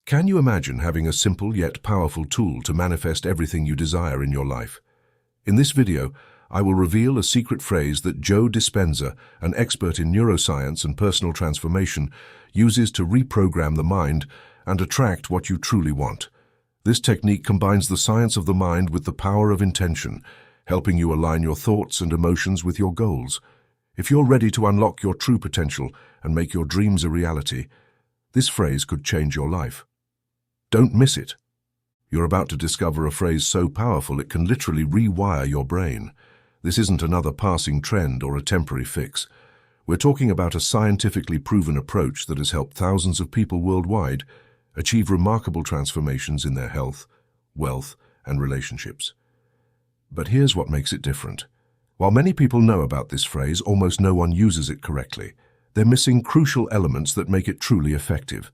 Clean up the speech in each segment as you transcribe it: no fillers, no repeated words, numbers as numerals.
Can you imagine having a simple yet powerful tool to manifest everything you desire in your life? In this video, I will reveal a secret phrase that Joe Dispenza, an expert in neuroscience and personal transformation, uses to reprogram the mind and attract what you truly want. This technique combines the science of the mind with the power of intention, helping you align your thoughts and emotions with your goals. If you're ready to unlock your true potential and make your dreams a reality, this phrase could change your life. Don't miss it. You're about to discover a phrase so powerful it can literally rewire your brain. This isn't another passing trend or a temporary fix. We're talking about a scientifically proven approach that has helped thousands of people worldwide achieve remarkable transformations in their health, wealth, and relationships. But here's what makes it different. While many people know about this phrase, almost no one uses it correctly. They're missing crucial elements that make it truly effective.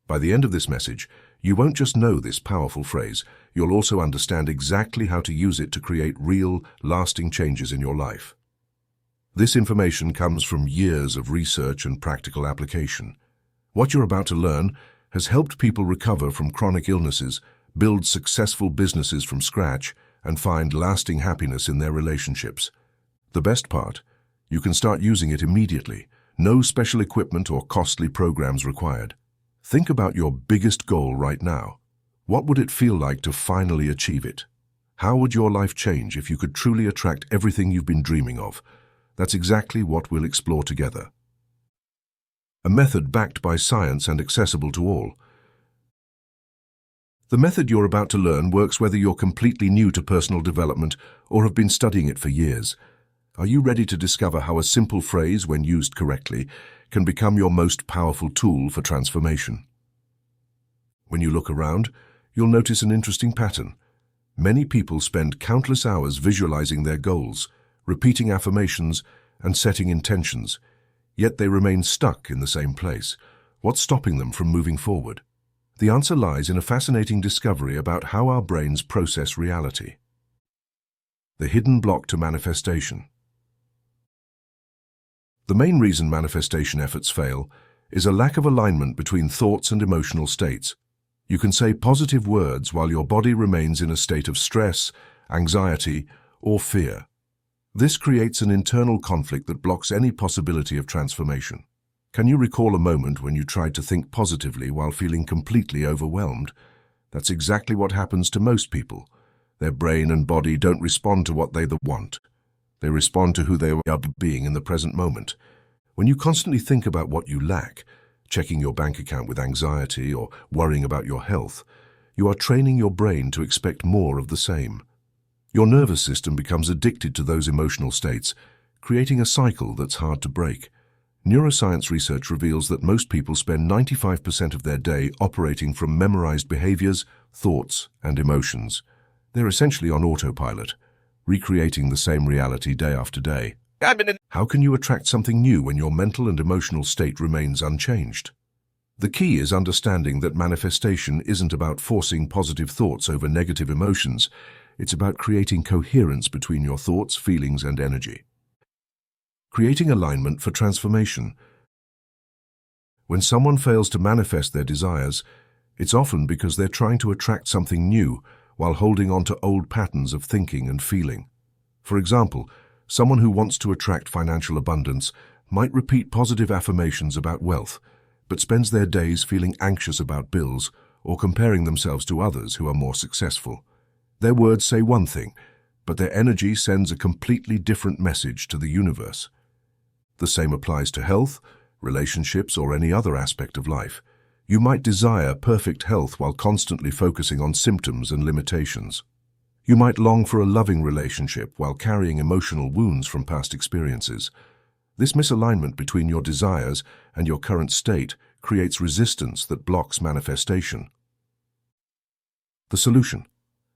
By the end of this message, you won't just know this powerful phrase, you'll also understand exactly how to use it to create real, lasting changes in your life. This information comes from years of research and practical application. What you're about to learn has helped people recover from chronic illnesses, build successful businesses from scratch, and find lasting happiness in their relationships. The best part, you can start using it immediately. No special equipment or costly programs required. Think about your biggest goal right now. What would it feel like to finally achieve it? How would your life change if you could truly attract everything you've been dreaming of? That's exactly what we'll explore together. A method backed by science and accessible to all. The method you're about to learn works whether you're completely new to personal development or have been studying it for years. Are you ready to discover how a simple phrase, when used correctly, can become your most powerful tool for transformation? When you look around, you'll notice an interesting pattern. Many people spend countless hours visualizing their goals, repeating affirmations, and setting intentions, yet they remain stuck in the same place. What's stopping them from moving forward? The answer lies in a fascinating discovery about how our brains process reality. The hidden block to manifestation. The main reason manifestation efforts fail is a lack of alignment between thoughts and emotional states. You can say positive words while your body remains in a state of stress, anxiety, or fear. This creates an internal conflict that blocks any possibility of transformation. Can you recall a moment when you tried to think positively while feeling completely overwhelmed? That's exactly what happens to most people. Their brain and body don't respond to what they want. They respond to who they are being in the present moment. When you constantly think about what you lack, checking your bank account with anxiety or worrying about your health, you are training your brain to expect more of the same. Your nervous system becomes addicted to those emotional states, creating a cycle that's hard to break. Neuroscience research reveals that most people spend 95% of their day operating from memorized behaviors, thoughts, and emotions. They're essentially on autopilot, recreating the same reality day after day. How can you attract something new when your mental and emotional state remains unchanged? The key is understanding that manifestation isn't about forcing positive thoughts over negative emotions. It's about creating coherence between your thoughts, feelings, and energy. Creating alignment for transformation. When someone fails to manifest their desires, it's often because they're trying to attract something new while holding on to old patterns of thinking and feeling. For example, someone who wants to attract financial abundance might repeat positive affirmations about wealth, but spends their days feeling anxious about bills or comparing themselves to others who are more successful. Their words say one thing, but their energy sends a completely different message to the universe. The same applies to health, relationships, or any other aspect of life. You might desire perfect health while constantly focusing on symptoms and limitations. You might long for a loving relationship while carrying emotional wounds from past experiences. This misalignment between your desires and your current state creates resistance that blocks manifestation. The solution: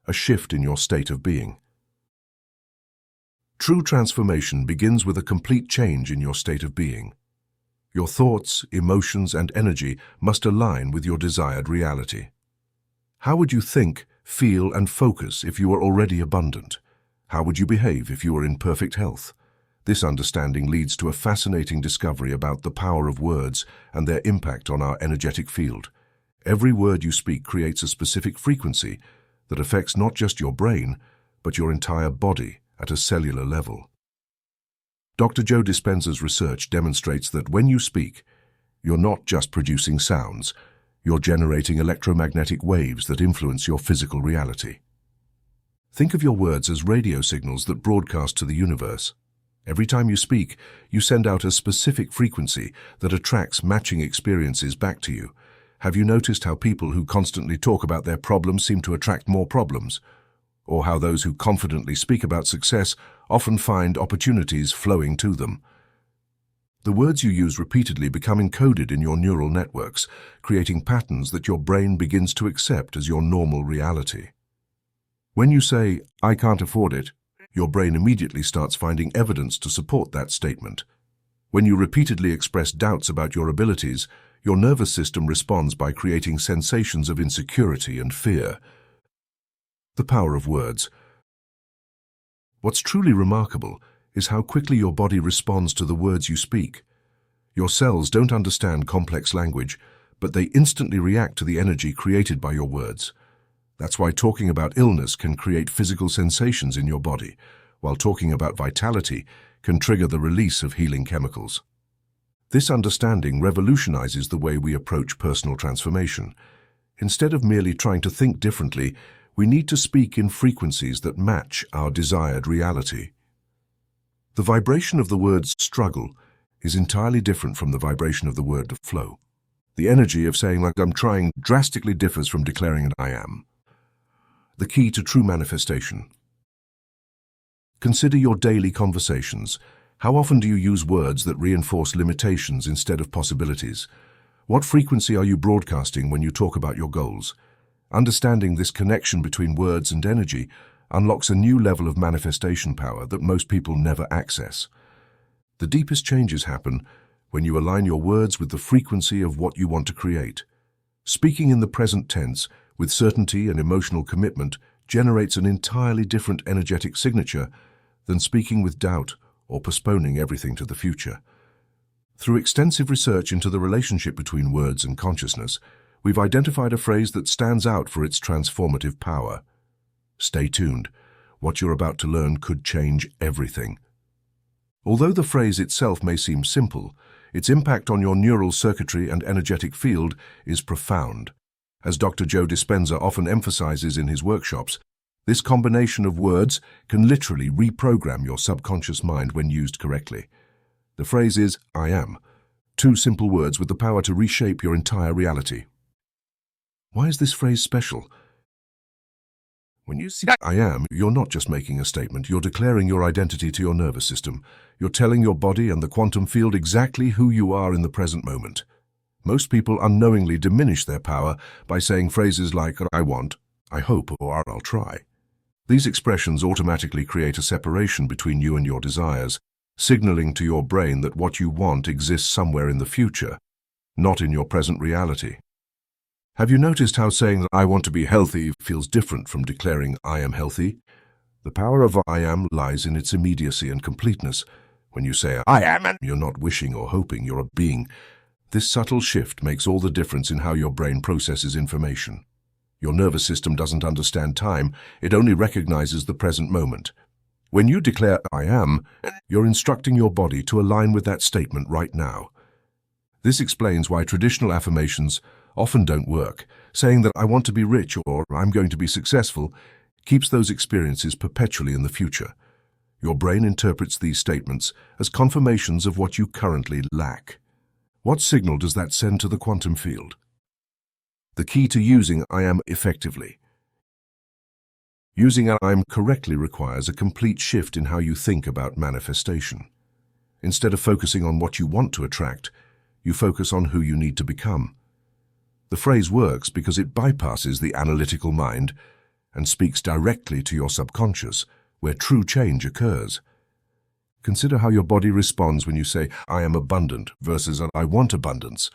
a shift in your state of being. True transformation begins with a complete change in your state of being. Your thoughts, emotions, and energy must align with your desired reality. How would you think, feel, and focus if you were already abundant? How would you behave if you were in perfect health? This understanding leads to a fascinating discovery about the power of words and their impact on our energetic field. Every word you speak creates a specific frequency that affects not just your brain, but your entire body at a cellular level. Dr. Joe Dispenza's research demonstrates that when you speak, you're not just producing sounds, you're generating electromagnetic waves that influence your physical reality. Think of your words as radio signals that broadcast to the universe. Every time you speak, you send out a specific frequency that attracts matching experiences back to you. Have you noticed how people who constantly talk about their problems seem to attract more problems? Or how those who confidently speak about success often find opportunities flowing to them? The words you use repeatedly become encoded in your neural networks, creating patterns that your brain begins to accept as your normal reality. When you say, "I can't afford it," your brain immediately starts finding evidence to support that statement. When you repeatedly express doubts about your abilities, your nervous system responds by creating sensations of insecurity and fear. The power of words. What's truly remarkable is how quickly your body responds to the words you speak. Your cells don't understand complex language, but they instantly react to the energy created by your words. That's why talking about illness can create physical sensations in your body, while talking about vitality can trigger the release of healing chemicals. This understanding revolutionizes the way we approach personal transformation. Instead of merely trying to think differently, we need to speak in frequencies that match our desired reality. The vibration of the word struggle is entirely different from the vibration of the word flow. The energy of saying like I'm trying drastically differs from declaring an I am. The key to true manifestation. Consider your daily conversations. How often do you use words that reinforce limitations instead of possibilities? What frequency are you broadcasting when you talk about your goals? Understanding this connection between words and energy unlocks a new level of manifestation power that most people never access. The deepest changes happen when you align your words with the frequency of what you want to create. Speaking in the present tense with certainty and emotional commitment generates an entirely different energetic signature than speaking with doubt or postponing everything to the future. Through extensive research into the relationship between words and consciousness, we've identified a phrase that stands out for its transformative power. Stay tuned. What you're about to learn could change everything. Although the phrase itself may seem simple, its impact on your neural circuitry and energetic field is profound. As Dr. Joe Dispenza often emphasizes in his workshops, this combination of words can literally reprogram your subconscious mind when used correctly. The phrase is, I am. Two simple words with the power to reshape your entire reality. Why is this phrase special? When you say I am, you're not just making a statement, you're declaring your identity to your nervous system. You're telling your body and the quantum field exactly who you are in the present moment. Most people unknowingly diminish their power by saying phrases like, I want, I hope, or I'll try. These expressions automatically create a separation between you and your desires, signaling to your brain that what you want exists somewhere in the future, not in your present reality. Have you noticed how saying that I want to be healthy feels different from declaring I am healthy? The power of I am lies in its immediacy and completeness. When you say I am, you're not wishing or hoping, you're a being. This subtle shift makes all the difference in how your brain processes information. Your nervous system doesn't understand time, it only recognizes the present moment. When you declare I am, you're instructing your body to align with that statement right now. This explains why traditional affirmations often don't work. Saying that I want to be rich or I'm going to be successful keeps those experiences perpetually in the future. Your brain interprets these statements as confirmations of what you currently lack. What signal does that send to the quantum field? The key to using I am effectively. Using I am correctly requires a complete shift in how you think about manifestation. Instead of focusing on what you want to attract, you focus on who you need to become. The phrase works because it bypasses the analytical mind and speaks directly to your subconscious, where true change occurs. Consider how your body responds when you say, I am abundant versus I want abundance.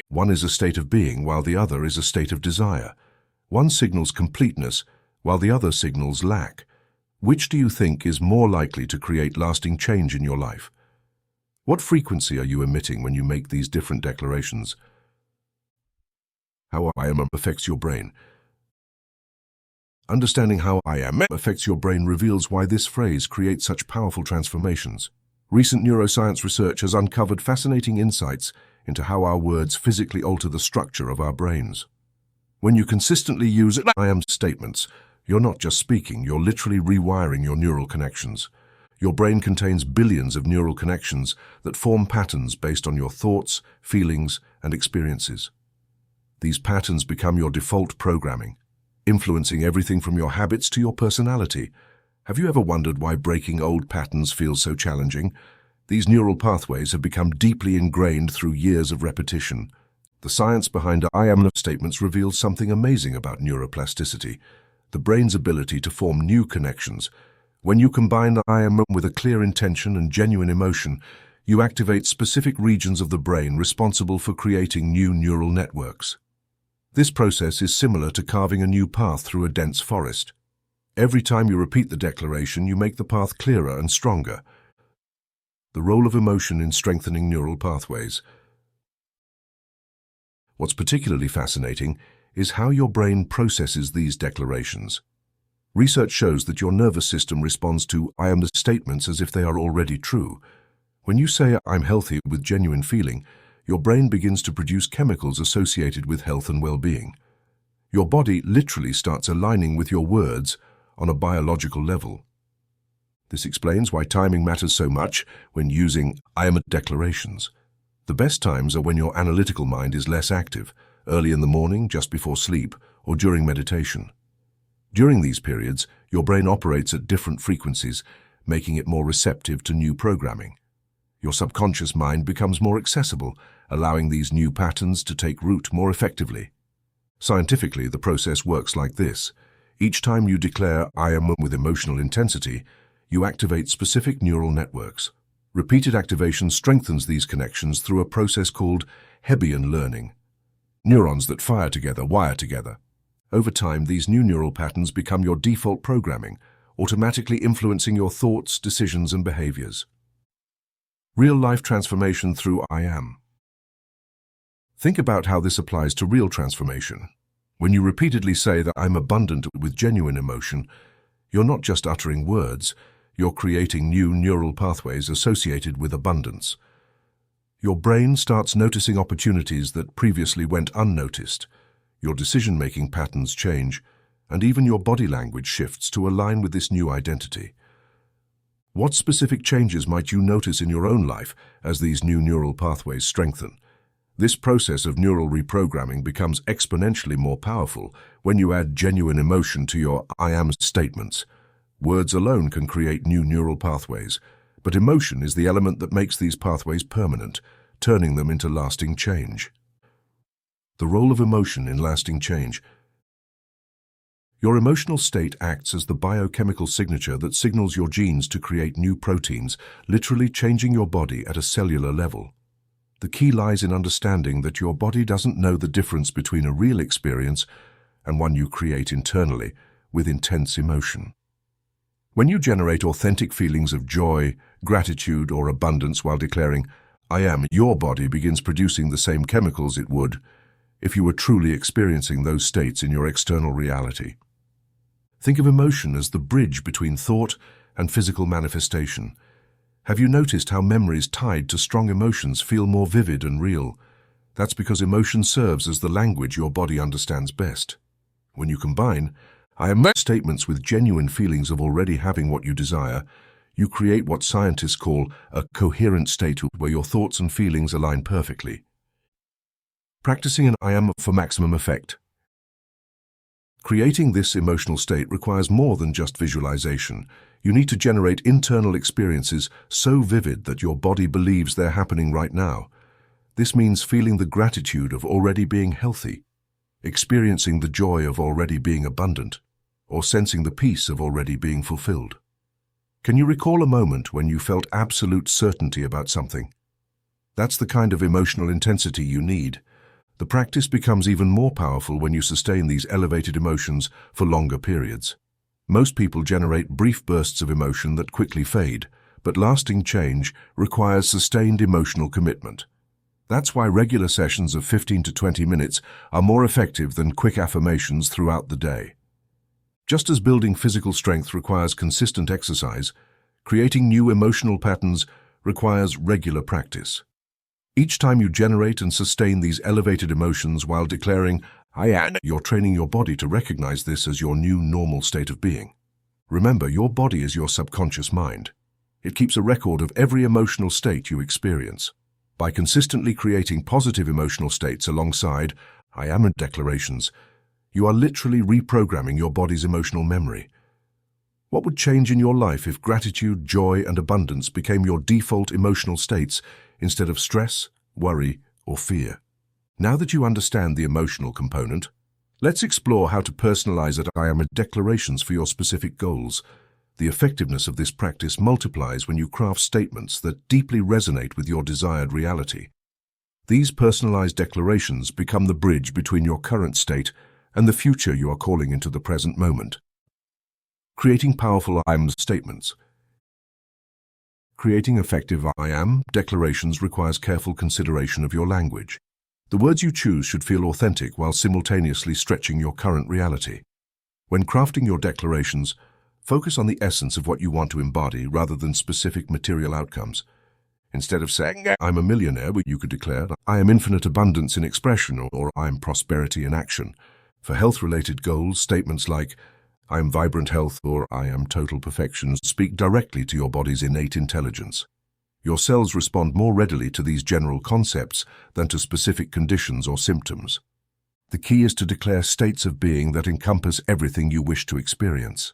One is a state of being, while the other is a state of desire. One signals completeness, while the other signals lack. Which do you think is more likely to create lasting change in your life? What frequency are you emitting when you make these different declarations? How I am affects your brain. Understanding how I am affects your brain reveals why this phrase creates such powerful transformations. Recent neuroscience research has uncovered fascinating insights into how our words physically alter the structure of our brains. When you consistently use I am statements, you're not just speaking, you're literally rewiring your neural connections. Your brain contains billions of neural connections that form patterns based on your thoughts, feelings, and experiences. These patterns become your default programming, influencing everything from your habits to your personality. Have you ever wondered why breaking old patterns feels so challenging? These neural pathways have become deeply ingrained through years of repetition. The science behind I am statements reveals something amazing about neuroplasticity, the brain's ability to form new connections. When you combine I am with a clear intention and genuine emotion, you activate specific regions of the brain responsible for creating new neural networks. This process is similar to carving a new path through a dense forest. Every time you repeat the declaration, you make the path clearer and stronger. The role of emotion in strengthening neural pathways. What's particularly fascinating is how your brain processes these declarations. Research shows that your nervous system responds to I am statements as if they are already true. When you say I'm healthy with genuine feeling, your brain begins to produce chemicals associated with health and well-being. Your body literally starts aligning with your words on a biological level. This explains why timing matters so much when using I am declarations. The best times are when your analytical mind is less active, early in the morning, just before sleep, or during meditation. During these periods, your brain operates at different frequencies, making it more receptive to new programming. Your subconscious mind becomes more accessible, allowing these new patterns to take root more effectively. Scientifically, the process works like this. Each time you declare I am with emotional intensity, you activate specific neural networks. Repeated activation strengthens these connections through a process called Hebbian learning. Neurons that fire together wire together. Over time, these new neural patterns become your default programming, automatically influencing your thoughts, decisions, and behaviors. Real-life transformation through I am. Think about how this applies to real transformation. When you repeatedly say that I'm abundant with genuine emotion, you're not just uttering words, you're creating new neural pathways associated with abundance. Your brain starts noticing opportunities that previously went unnoticed. Your decision-making patterns change, and even your body language shifts to align with this new identity. What specific changes might you notice in your own life as these new neural pathways strengthen? This process of neural reprogramming becomes exponentially more powerful when you add genuine emotion to your I am statements. Words alone can create new neural pathways, but emotion is the element that makes these pathways permanent, turning them into lasting change. The role of emotion in lasting change. Your emotional state acts as the biochemical signature that signals your genes to create new proteins, literally changing your body at a cellular level. The key lies in understanding that your body doesn't know the difference between a real experience and one you create internally with intense emotion. When you generate authentic feelings of joy, gratitude, or abundance while declaring, I am, your body begins producing the same chemicals it would if you were truly experiencing those states in your external reality. Think of emotion as the bridge between thought and physical manifestation. Have you noticed how memories tied to strong emotions feel more vivid and real? That's because emotion serves as the language your body understands best. When you combine I am statements with genuine feelings of already having what you desire, you create what scientists call a coherent state where your thoughts and feelings align perfectly. Practicing an I am for maximum effect. Creating this emotional state requires more than just visualization. You need to generate internal experiences so vivid that your body believes they're happening right now. This means feeling the gratitude of already being healthy, experiencing the joy of already being abundant, or sensing the peace of already being fulfilled. Can you recall a moment when you felt absolute certainty about something? That's the kind of emotional intensity you need. The practice becomes even more powerful when you sustain these elevated emotions for longer periods. Most people generate brief bursts of emotion that quickly fade, but lasting change requires sustained emotional commitment. That's why regular sessions of 15 to 20 minutes are more effective than quick affirmations throughout the day. Just as building physical strength requires consistent exercise, creating new emotional patterns requires regular practice. Each time you generate and sustain these elevated emotions while declaring, "I am," you're training your body to recognize this as your new normal state of being. Remember, your body is your subconscious mind. It keeps a record of every emotional state you experience. By consistently creating positive emotional states alongside "I am" declarations, you are literally reprogramming your body's emotional memory. What would change in your life if gratitude, joy, and abundance became your default emotional states instead of stress, worry, or fear? Now that you understand the emotional component, let's explore how to personalize "I am" declarations for your specific goals. The effectiveness of this practice multiplies when you craft statements that deeply resonate with your desired reality. These personalized declarations become the bridge between your current state and the future you are calling into the present moment. Creating powerful "I am" statements. Creating effective "I am" declarations requires careful consideration of your language. The words you choose should feel authentic while simultaneously stretching your current reality. When crafting your declarations, focus on the essence of what you want to embody rather than specific material outcomes. Instead of saying, "I'm a millionaire," you could declare, "I am infinite abundance in expression," or "I am prosperity in action." For health-related goals, statements like, "I am vibrant health," or "I am total perfection," speak directly to your body's innate intelligence. Your cells respond more readily to these general concepts than to specific conditions or symptoms. The key is to declare states of being that encompass everything you wish to experience.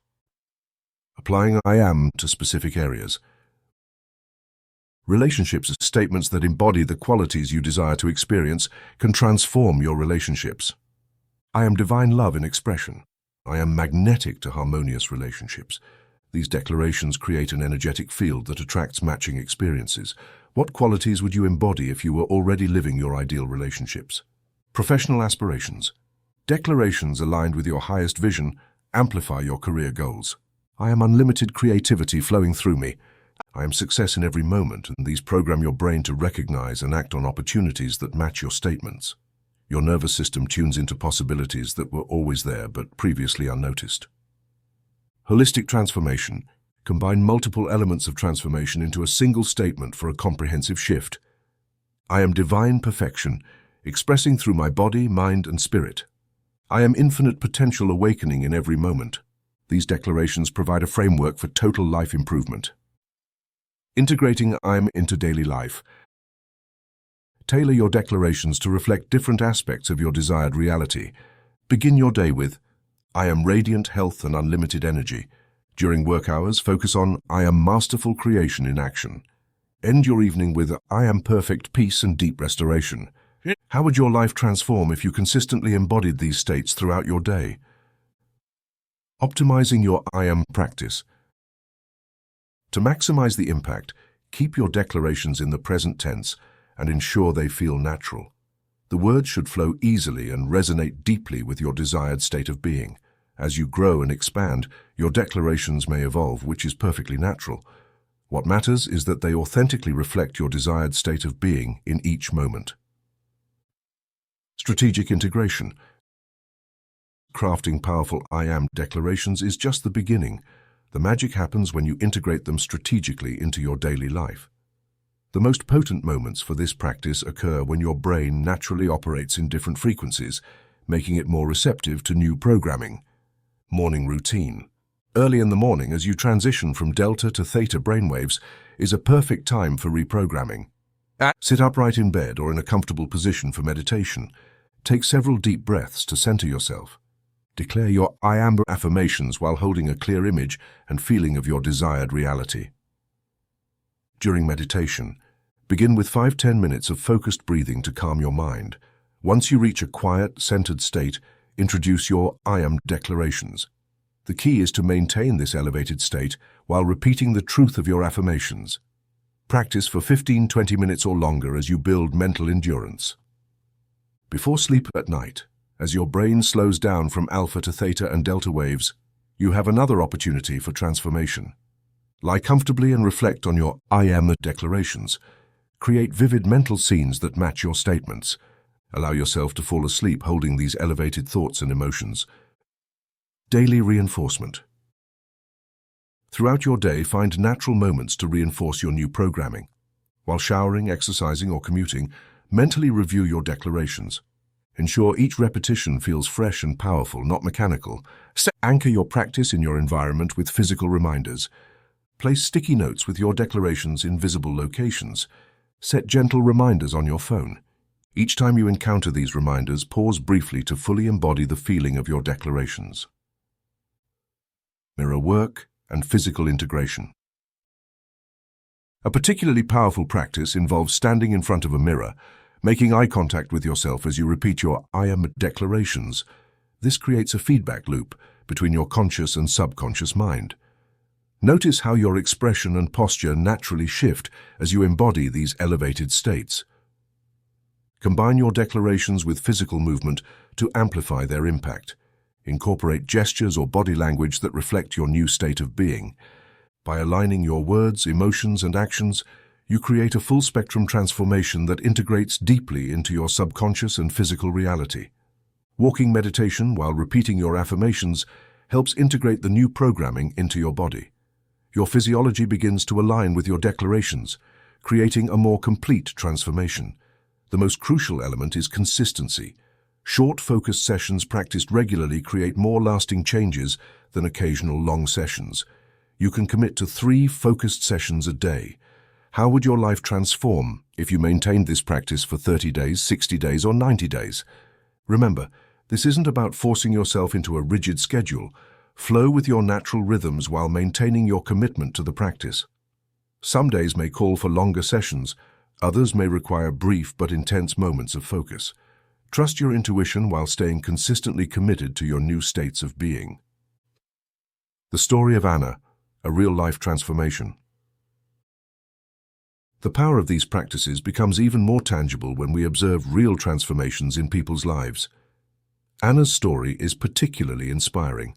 Applying "I am" to specific areas. Relationships, statements that embody the qualities you desire to experience, can transform your relationships. I am divine love in expression. I am magnetic to harmonious relationships. These declarations create an energetic field that attracts matching experiences. What qualities would you embody if you were already living your ideal relationships? Professional aspirations. Declarations aligned with your highest vision amplify your career goals. I am unlimited creativity flowing through me. I am success in every moment, and these program your brain to recognize and act on opportunities that match your statements. Your nervous system tunes into possibilities that were always there but previously unnoticed. Holistic transformation. Combine multiple elements of transformation into a single statement for a comprehensive shift. I am divine perfection, expressing through my body, mind, and spirit. I am infinite potential awakening in every moment. These declarations provide a framework for total life improvement. Integrating "I am" into daily life. Tailor your declarations to reflect different aspects of your desired reality. Begin your day with, "I am radiant health and unlimited energy." During work hours, focus on, "I am masterful creation in action." End your evening with, "I am perfect peace and deep restoration." How would your life transform if you consistently embodied these states throughout your day? Optimizing your "I am" practice. To maximize the impact, keep your declarations in the present tense and ensure they feel natural. The words should flow easily and resonate deeply with your desired state of being. As you grow and expand, your declarations may evolve, which is perfectly natural. What matters is that they authentically reflect your desired state of being in each moment. Strategic integration. Crafting powerful "I am" declarations is just the beginning. The magic happens when you integrate them strategically into your daily life. The most potent moments for this practice occur when your brain naturally operates in different frequencies, making it more receptive to new programming. Morning routine. Early in the morning, as you transition from delta to theta brainwaves, is a perfect time for reprogramming. Sit upright in bed or in a comfortable position for meditation. Take several deep breaths to center yourself. Declare your "I am" affirmations while holding a clear image and feeling of your desired reality. During meditation, begin with 5-10 minutes of focused breathing to calm your mind. Once you reach a quiet, centered state, introduce your "I am" declarations. The key is to maintain this elevated state while repeating the truth of your affirmations. Practice for 15-20 minutes or longer as you build mental endurance. Before sleep at night, as your brain slows down from alpha to theta and delta waves, you have another opportunity for transformation. Lie comfortably and reflect on your "I am" declarations. Create vivid mental scenes that match your statements. Allow yourself to fall asleep holding these elevated thoughts and emotions. Daily reinforcement. Throughout your day, find natural moments to reinforce your new programming. While showering, exercising, or commuting, mentally review your declarations. Ensure each repetition feels fresh and powerful, not mechanical. Anchor your practice in your environment with physical reminders. Place sticky notes with your declarations in visible locations. Set gentle reminders on your phone. Each time you encounter these reminders, pause briefly to fully embody the feeling of your declarations. Mirror work and physical integration. A particularly powerful practice involves standing in front of a mirror, making eye contact with yourself as you repeat your I am declarations. This creates a feedback loop between your conscious and subconscious mind. Notice how your expression and posture naturally shift as you embody these elevated states. Combine your declarations with physical movement to amplify their impact. Incorporate gestures or body language that reflect your new state of being. By aligning your words, emotions, and actions, you create a full-spectrum transformation that integrates deeply into your subconscious and physical reality. Walking meditation while repeating your affirmations helps integrate the new programming into your body. Your physiology begins to align with your declarations, creating a more complete transformation. The most crucial element is consistency. Short, focused sessions practiced regularly create more lasting changes than occasional long sessions. You can commit to 3 focused sessions a day. How would your life transform if you maintained this practice for 30 days, 60 days, or 90 days? Remember, this isn't about forcing yourself into a rigid schedule. Flow with your natural rhythms while maintaining your commitment to the practice. Some days may call for longer sessions, others may require brief but intense moments of focus. Trust your intuition while staying consistently committed to your new states of being. The story of Anna, a real-life transformation. The power of these practices becomes even more tangible when we observe real transformations in people's lives. Anna's story is particularly inspiring.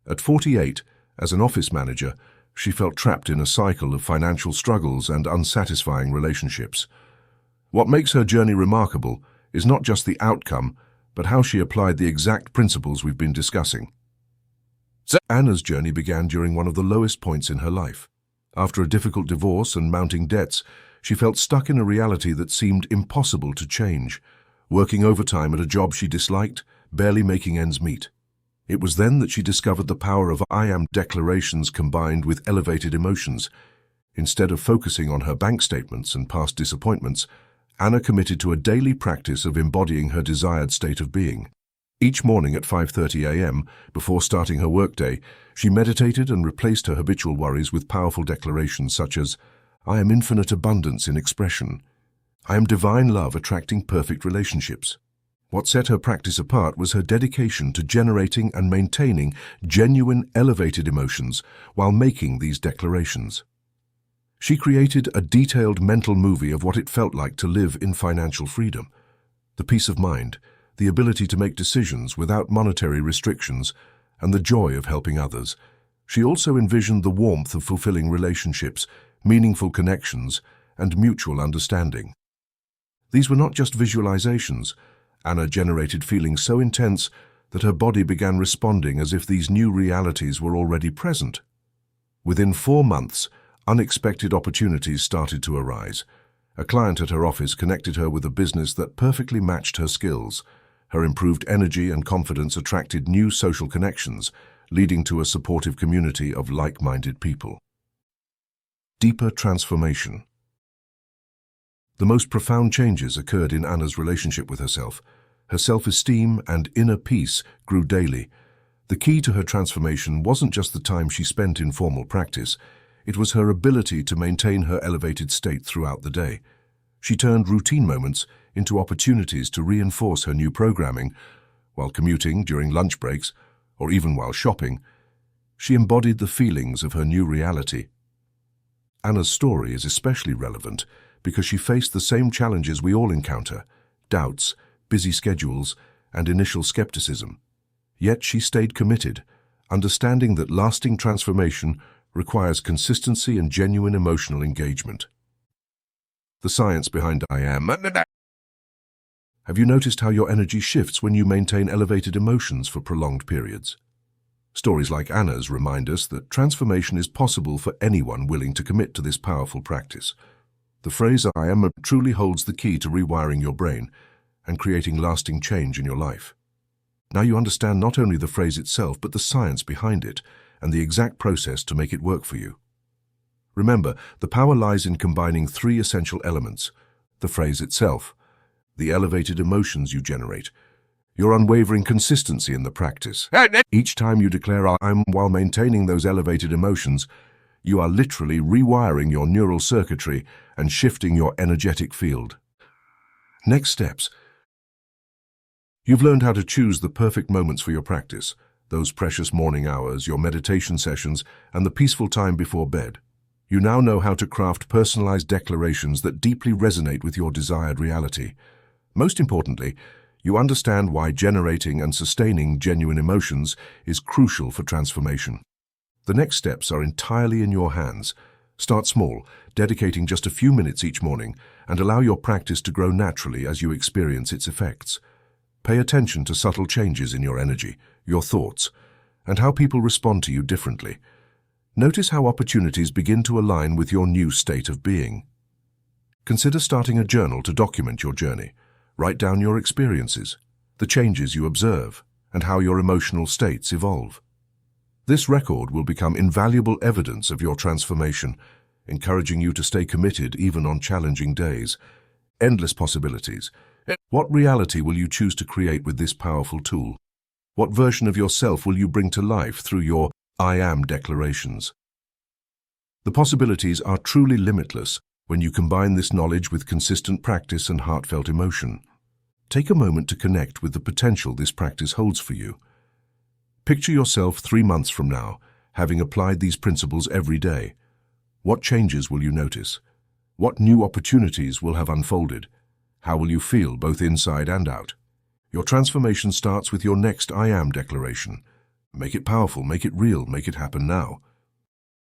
At 48, as an office manager, she felt trapped in a cycle of financial struggles and unsatisfying relationships. What makes her journey remarkable is not just the outcome, but how she applied the exact principles we've been discussing. Anna's journey began during one of the lowest points in her life. After a difficult divorce and mounting debts, she felt stuck in a reality that seemed impossible to change, working overtime at a job she disliked, barely making ends meet. It was then that she discovered the power of I am declarations combined with elevated emotions. Instead of focusing on her bank statements and past disappointments, Anna committed to a daily practice of embodying her desired state of being. Each morning at 5:30 a.m., before starting her workday, she meditated and replaced her habitual worries with powerful declarations such as, I am infinite abundance in expression. I am divine love attracting perfect relationships. What set her practice apart was her dedication to generating and maintaining genuine, elevated emotions while making these declarations. She created a detailed mental movie of what it felt like to live in financial freedom. The peace of mind, the ability to make decisions without monetary restrictions, and the joy of helping others. She also envisioned the warmth of fulfilling relationships, meaningful connections, and mutual understanding. These were not just visualizations. Anna generated feelings so intense that her body began responding as if these new realities were already present. Within 4 months, unexpected opportunities started to arise. A client at her office connected her with a business that perfectly matched her skills. Her improved energy and confidence attracted new social connections, leading to a supportive community of like-minded people. Deeper transformation. The most profound changes occurred in Anna's relationship with herself. Her self-esteem and inner peace grew daily. The key to her transformation wasn't just the time she spent in formal practice. It was her ability to maintain her elevated state throughout the day. She turned routine moments into opportunities to reinforce her new programming. While commuting, during lunch breaks, or even while shopping, she embodied the feelings of her new reality. Anna's story is especially relevant because she faced the same challenges we all encounter: doubts, busy schedules, and initial skepticism. Yet she stayed committed, understanding that lasting transformation requires consistency and genuine emotional engagement. The science behind I am. Have you noticed how your energy shifts when you maintain elevated emotions for prolonged periods? Stories like Anna's remind us that transformation is possible for anyone willing to commit to this powerful practice. The phrase I am truly holds the key to rewiring your brain and creating lasting change in your life. Now you understand not only the phrase itself, but the science behind it and the exact process to make it work for you. Remember, the power lies in combining three essential elements: the phrase itself, the elevated emotions you generate, your unwavering consistency in the practice. Each time you declare I'm while maintaining those elevated emotions, you are literally rewiring your neural circuitry and shifting your energetic field. Next steps. You've learned how to choose the perfect moments for your practice, those precious morning hours, your meditation sessions, and the peaceful time before bed. You now know how to craft personalized declarations that deeply resonate with your desired reality. Most importantly, you understand why generating and sustaining genuine emotions is crucial for transformation. The next steps are entirely in your hands. Start small, dedicating just a few minutes each morning, and allow your practice to grow naturally as you experience its effects. Pay attention to subtle changes in your energy, your thoughts, and how people respond to you differently. Notice how opportunities begin to align with your new state of being. Consider starting a journal to document your journey. Write down your experiences, the changes you observe, and how your emotional states evolve. This record will become invaluable evidence of your transformation, encouraging you to stay committed even on challenging days. Endless possibilities. What reality will you choose to create with this powerful tool? What version of yourself will you bring to life through your I am declarations? The possibilities are truly limitless when you combine this knowledge with consistent practice and heartfelt emotion. Take a moment to connect with the potential this practice holds for you. Picture yourself 3 months from now, having applied these principles every day. What changes will you notice? What new opportunities will have unfolded? How will you feel both inside and out? Your transformation starts with your next I am declaration. Make it powerful, make it real, make it happen now.